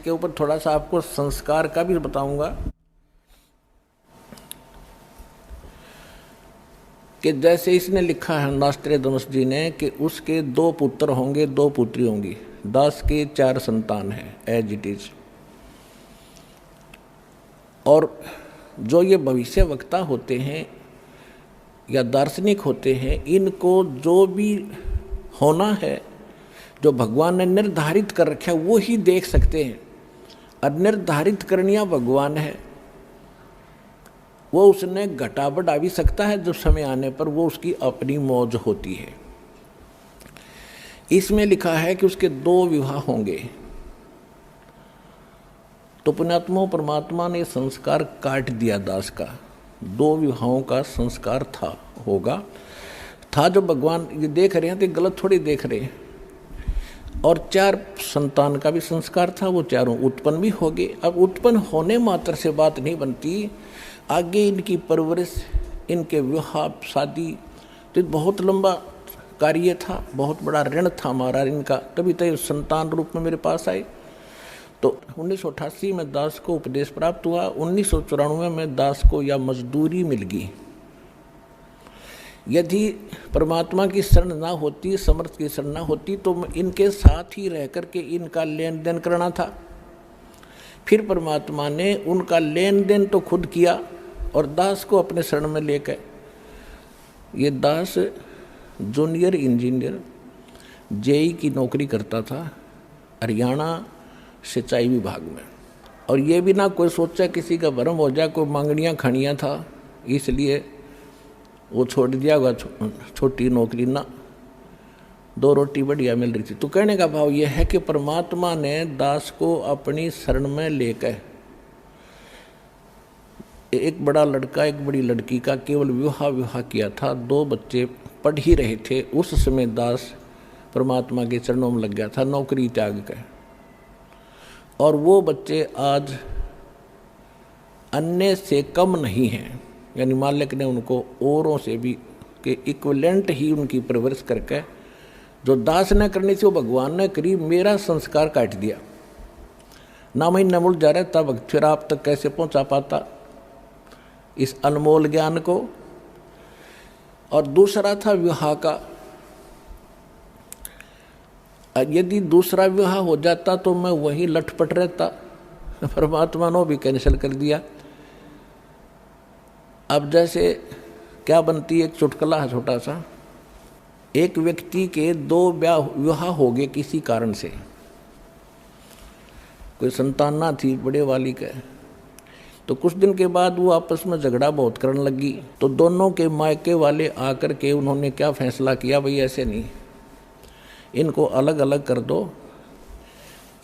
इसके ऊपर थोड़ा सा आपको संस्कार का भी बताऊंगा कि जैसे इसने लिखा है नास्त्रे धनुष जी ने कि उसके 2 पुत्र होंगे 2 पुत्री होंगी, दास के 4 संतान है, एज इट इज। और जो ये भविष्य वक्ता होते हैं या दार्शनिक होते हैं, इनको जो भी होना है, जो भगवान ने निर्धारित कर रखा है, वो ही देख सकते हैं। और निर्धारित करनिया भगवान है, वो उसने घटा बढ़ा भी सकता है, जब समय आने पर वो उसकी अपनी मौज होती है। इसमें लिखा है कि उसके 2 विवाह होंगे। तो पुण्यात्मा परमात्मा ने संस्कार काट दिया दास का, 2 विवाहों का संस्कार था जो भगवान ये देख रहे हैं तो गलत थोड़ी देख रहे हैं। और 4 संतान का भी संस्कार था, वो चारों उत्पन्न भी हो गए। अब उत्पन्न होने मात्र से बात नहीं बनती, आगे इनकी परवरिश, इनके विवाह शादी, तो बहुत लंबा कार्य था, बहुत बड़ा ऋण था हमारा इनका, तभी तो संतान रूप में मेरे पास आए। तो 1988 में दास को उपदेश प्राप्त हुआ, 1994 में दास को यह मजदूरी मिल गई। यदि परमात्मा की शरण ना होती, समर्थ की शरण ना होती, तो इनके साथ ही रह करके इनका लेन देन करना था। फिर परमात्मा ने उनका लेन देन तो खुद किया और दास को अपने शरण में लेकर, ये दास जूनियर इंजीनियर जेई की नौकरी करता था हरियाणा सिंचाई विभाग में। और ये भी ना कोई सोचा किसी का भरम हो जाए, कोई मांगनियाँ खड़ियाँ था, इसलिए वो छोड़ दिया होगा छोटी नौकरी ना, 2 रोटी बढ़िया मिल रही थी। तो कहने का भाव यह है कि परमात्मा ने दास को अपनी शरण में लेकर, एक बड़ा लड़का एक बड़ी लड़की का केवल विवाह किया था, 2 बच्चे पढ़ ही रहे थे, उस समय दास परमात्मा के चरणों में लग गया था नौकरी त्याग कर। और वो बच्चे आज अन्य से कम नहीं हैं, यानी मालिक ने उनको औरों से भी के इक्विवेलेंट ही उनकी परवरिश करके, जो दास ने करनी थी वो भगवान ने करी। मेरा संस्कार काट दिया ना, मैं नमुल जा रहा तब फिर आप तक कैसे पहुंचा पाता इस अनमोल ज्ञान को। और दूसरा था विवाह का, यदि दूसरा विवाह हो जाता तो मैं वही लटपट रहता, परमात्मा ने भी कैंसिल कर दिया। अब जैसे क्या बनती है, एक चुटकुला है छोटा सा, एक व्यक्ति के 2 विवाह हो गए किसी कारण से, कोई संतान ना थी बड़े वाली का। तो कुछ दिन के बाद वो आपस में झगड़ा बहुत करने लगी। तो दोनों के मायके वाले आकर के उन्होंने क्या फैसला किया, भाई ऐसे नहीं, इनको अलग अलग कर दो,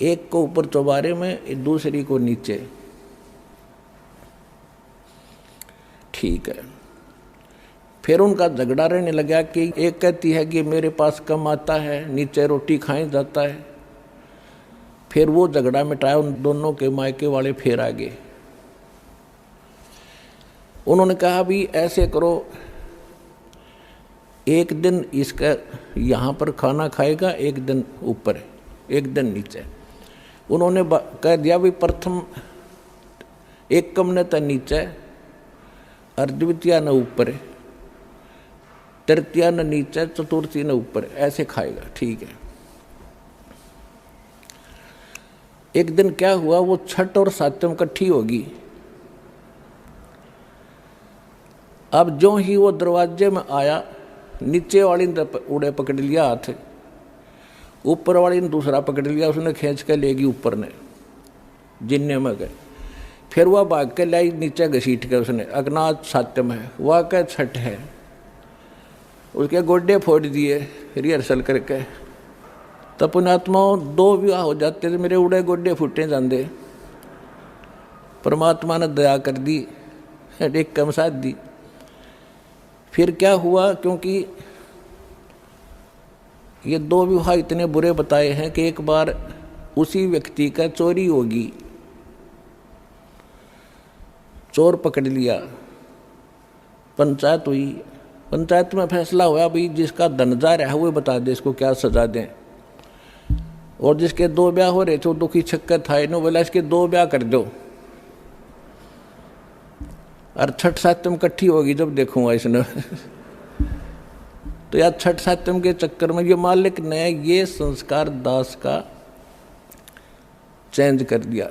एक को ऊपर चौबारे में, दूसरी को नीचे। ठीक है। फिर उनका झगड़ा रहने लगा कि एक कहती है कि मेरे पास कम आता है, नीचे रोटी खाए जाता है। फिर वो झगड़ा मिटाया, उन दोनों के मायके वाले फिर आ गए। उन्होंने कहा भी ऐसे करो, एक दिन इसका यहाँ पर खाना खाएगा, एक दिन ऊपर, एक दिन नीचे। उन्होंने कह दिया भी प्रथम एक कम ने तो नीचे, और द्वितीय न ऊपर, तृतीय न नीचे, चतुर्थी न ऊपर, ऐसे खाएगा। ठीक है। एक दिन क्या हुआ, वो छठ और सातम इकट्ठी होगी। अब जो ही वो दरवाजे में आया, नीचे वाली ने उड़े पकड़ लिया हाथ, ऊपर वाली ने दूसरा पकड़ लिया, उसने खींच के लेगी ऊपर ने, जिन्ने में गए। फिर वह भाग के लाई नीचे घसीट के, उसने अग्नाथ सात्यम है, वह क्या छठ है, उसके गोड्डे फोड़ दिए रिहर्सल करके। तब पुण्यात्माओं 2 विवाह हो जाते थे, मेरे उड़े गोड्डे फूटे जाते। परमात्मा ने दया कर दी, एक कम साथ दी। फिर क्या हुआ, क्योंकि ये 2 विवाह इतने बुरे बताए हैं कि एक बार उसी व्यक्ति का चोरी होगी, चोर पकड़ लिया, पंचायत हुई, पंचायत में फैसला हुआ भाई जिसका धन जा रहा है वो बता दे इसको क्या सजा दें। और जिसके 2 ब्याह हो रहे थे वो दुखी छक्का था, इन्होंने बोला इसके 2 ब्याह कर दो, और छठ सातम इकट्ठी होगी जब देखूंगा इसने। तो यार छठ सातम के चक्कर में ये मालिक ने ये संस्कार दास का चेंज कर दिया।